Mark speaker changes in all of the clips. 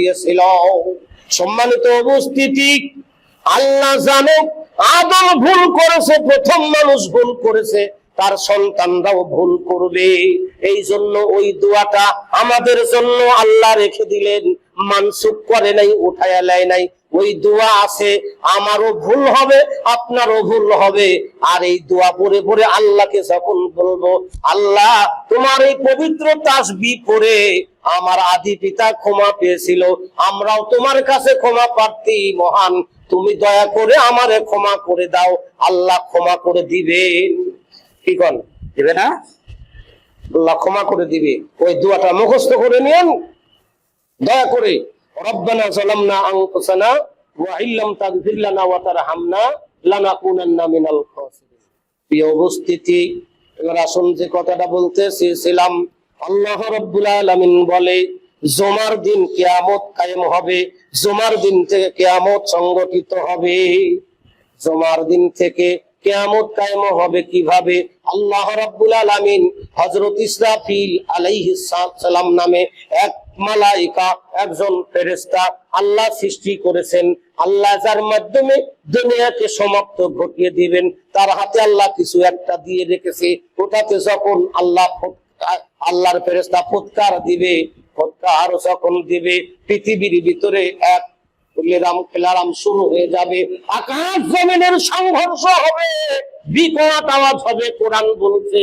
Speaker 1: দিয়েছিল। সম্মানিত উপস্থিতি, আল্লাহ জানে আদম ভুল করেছে, প্রথম মানুষ ভুল করেছে, তার সন্তানরাও ভুল করবে। এই জন্য ওই দোয়াটা আমাদের জন্য আল্লাহ রেখে দিলেন, মানসুখ করে নাই, উঠায়া নেয় নাই। ওই দোয়া আছে, আমারও ভুল হবে, আপনারও ভুল হবে। আর এই দোয়া পড়ে পড়ে আল্লাহকে যখন বলবো, আল্লাহ তোমার এই পবিত্র তাসবিহ পড়ে আমার আদি পিতা ক্ষমা পেয়েছিল, আমরাও তোমার কাছে ক্ষমা প্রার্থী মহান, তুমি দয়া করে আমারে ক্ষমা করে দাও। আল্লাহ ক্ষমা করে দিবেন, কি কন দিবে না? আল্লাহ ক্ষমা করে দিবে। ওই দোয়াটা মুখস্থ করে নিয়েন দয়া করে। রব্বানা যালামনা আনফুসানা ওয়া ইল্লাম তাগফির লানা ওয়া তারহামনা লানাকুনান্না মিনাল খাসিরিন। প্রিয় উপস্থিতি, এবার আসুন যে কথাটা বলতে চেয়েছিলাম। আল্লাহ রাব্বুল আলামিন বলে, জুমার দিন কিয়ামত কায়েম হবে, জুমার দিন থেকে কিয়ামত সংগঠিত হবে। জুমার দিন থেকে কিয়ামত কায়েম হবে কিভাবে? আল্লাহ রাব্বুল আলামিন হযরত ইসরাফিল আলাইহিস সালাম নামে এক মালাইকা, একজন ফেরেশতা আল্লাহ সৃষ্টি করেছেন। আল্লাহ যার মাধ্যমে দুনিয়াকে সমাপ্ত ঘটিয়ে দিবেন, তার হাতে আল্লাহ কিছু একটা দিয়ে রেখেছে। ওটাতে যখন আল্লাহর ফেরেশতা ফুৎকার দিবে, ফুৎকার যখন দিবে, পৃথিবীর ভিতরে এক খেলারাম শুরু হয়ে যাবে, আকাশ জমিনের সংঘর্ষ হবে, বিকট আওয়াজ হবে। কোরআন বলছে,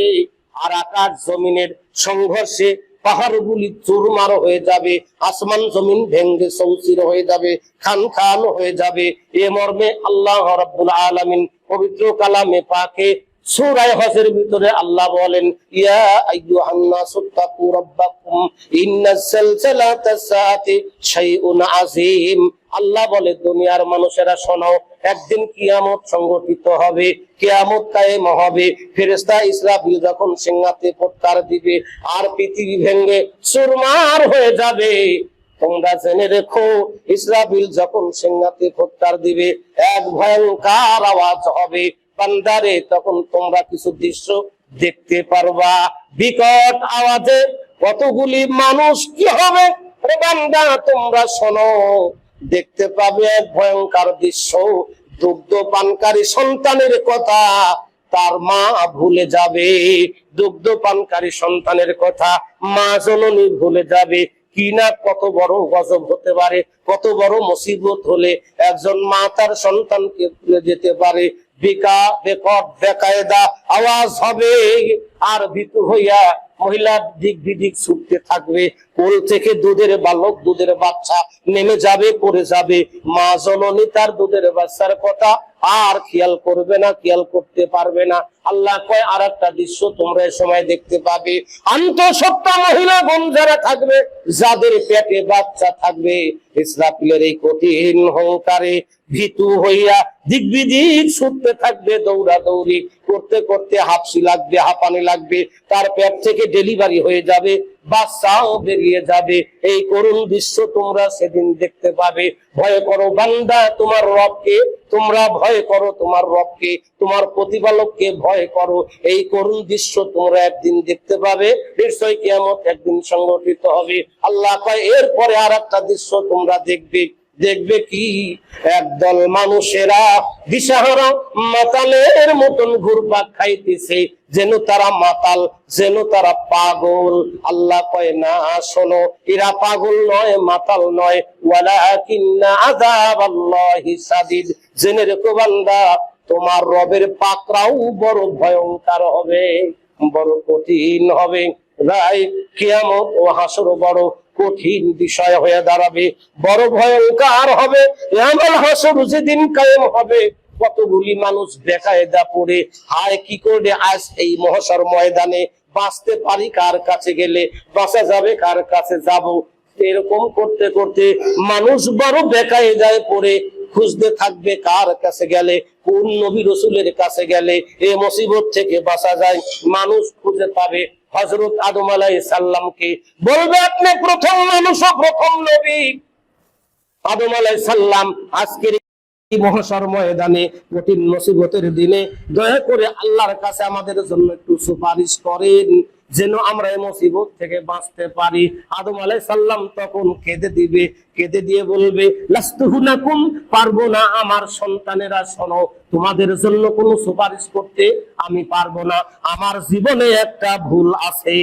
Speaker 1: আর আকাশ জমিনের সংঘর্ষে পাহাড়গুলি চুরমার হয়ে যাবে, আসমান জমিন ভেঙ্গে চৌচির হয়ে যাবে, খান খান হয়ে যাবে। এ মর্মে আল্লাহ রাব্বুল আলামিন পবিত্র কালামে পাকে সূরা হজের ভিতরে আল্লাহ বলেন, ইয়া আইয়ুহান নাসু তাকু রাব্বাকুম ইন্নাস সালসালাতাস সাআতি শাইউন আযীম। আল্লাহ বলে, দুনিয়ার মানুষেরা শোনো, একদিন কিয়ামত সংগঠিত হবে, কিয়ামত কায়েম হবে। ফেরেশতা ইসরাফিল যখন সিংহাতে ফুৎকার দিবে, আর পৃথিবী ভেঙে চুরমার হয়ে যাবে। তোমরা জেনে রেখো, ইসরাফিল যখন সিংহাতে ফুৎকার দিবে, এক ভয়ঙ্কর আওয়াজ হবে। বান্দারে, তখন তোমরা কিছু দৃশ্য দেখতে পারবা। বিকট আওয়াজে কতগুলি মানুষ কি হবে? বান্দা তোমরা শোনো, দেখতে পাবে এক ভয়ঙ্কর দৃশ্য। দুগ্ধ পানকারী সন্তানের কথা তার মা ভুলে যাবে, দুগ্ধ পানকারী সন্তানের কথা মা জননী ভুলে যাবে। কি না কত বড় গজব হতে পারে, কত বড় মুসিবত হলে একজন মা তার সন্তানকে ভুলে যেতে পারে। বেকট বেকায়দা আওয়াজ হবে, আর ভীতু হইয়া মহিলা দিক বিদিক ছুটতে থাকবে। কোল থেকে দুধের বালক, দুধের বাচ্চা নেমে যাবে, পড়ে যাবে। মা জননী তার দুধের বাচ্চার কথা আর খেয়াল করবে না, খেয়াল করতে পারবে না। আল্লাহ কয়, আর একটা দৃশ্য তোমরা এই সময় দেখতে পাবে। আন্তঃসত্ত্বা মহিলা গণ যারা থাকবে, যাদের পেটে বাচ্চা থাকবে, ইসরাফিলের এই কঠিন হুঙ্কারে ভীতু হইয়া দিক বিদিক ছুটতে থাকবে, দৌড়াদৌড়ি করতে করতে হাঁপসি লাগবে, হাঁপানি লাগবে, তার পেট থেকে ডেলিভারি হয়ে যাবে, বাচ্চাও বেরিয়ে যাবে। এই করুণ দৃশ্য তোমরা সেদিন দেখতে পাবে। ভয় করো বান্দা তোমার রবকে, তোমরা ভয় করো তোমার রবকে, তোমার প্রতিপালককে ভয় করো। এই করুণ দৃশ্য তোমরা একদিন দেখতে পাবে, নিশ্চয় কিয়ামত একদিন সংগঠিত হবে। আল্লাহ কয়, এরপরে আর একটা দৃশ্য তোমরা দেখবে। দেখবে কি? একদল মানুষেরা দিশাহারা মাতালের মতন ঘুরপাক খাইতেছে, যেন তারা মাতাল, যেন তারা পাগল। আল্লাহ কয়, না শোনো, এরা পাগল নয়, মাতাল নয়, ওয়ালাকিন্না আযাবাল্লাহি শাদীদ। জেনে রেখো বান্দা, তোমার রবের পাকড়াও বড় ভয়ঙ্কর হবে, বড় কঠিন হবে। রাই কিয়ামত ও হাসর বড় কঠিন বিষয় হয়ে দাঁড়াবে, বড় ভয়ঙ্কর হবে। এমন হাসর যেদিন কায়েম হবে, কতগুলি মানুষ বেকায়দা পড়ে, হায় কি করে আজ এই মহাশর ময়দানে বাঁচতে পারি, কার কাছে গেলে বাঁচা যাবে, কার কাছে যাব। এরকম করতে করতে মানুষ বড় বেকায়দায় পড়ে খুঁজতে থাকবে, কার কাছে গেলে, কোন নবী রাসূলের কাছে গেলে এই মুসিবত থেকে বাঁচা যায়। মানুষ খুঁজে পাবে হযরত আদম আলাইহিস সালামকে, বলবে আপনি প্রথম মানুষ, প্রথম নবী। আদম আলাইহিস সালাম আজকের মহাশর ময়দানে কঠিন মুসিবতের দিনে দয়া করে আল্লাহর কাছে আমাদের জন্য একটু সুপারিশ করেন। যেন আমরা এই মুসিবত থেকে বাঁচতে পারি। আদম আলাইহিস সালাম তখন কেঁদে দিবে, কেঁদে দিয়ে বলবে, লাস্তু হুনাকুম, পারবো না আমার সন্তানেরা, শোনো, তোমাদের জন্য কোনো সুপারিশ করতে আমি পারবো না, আমার জীবনে একটা ভুল আছে।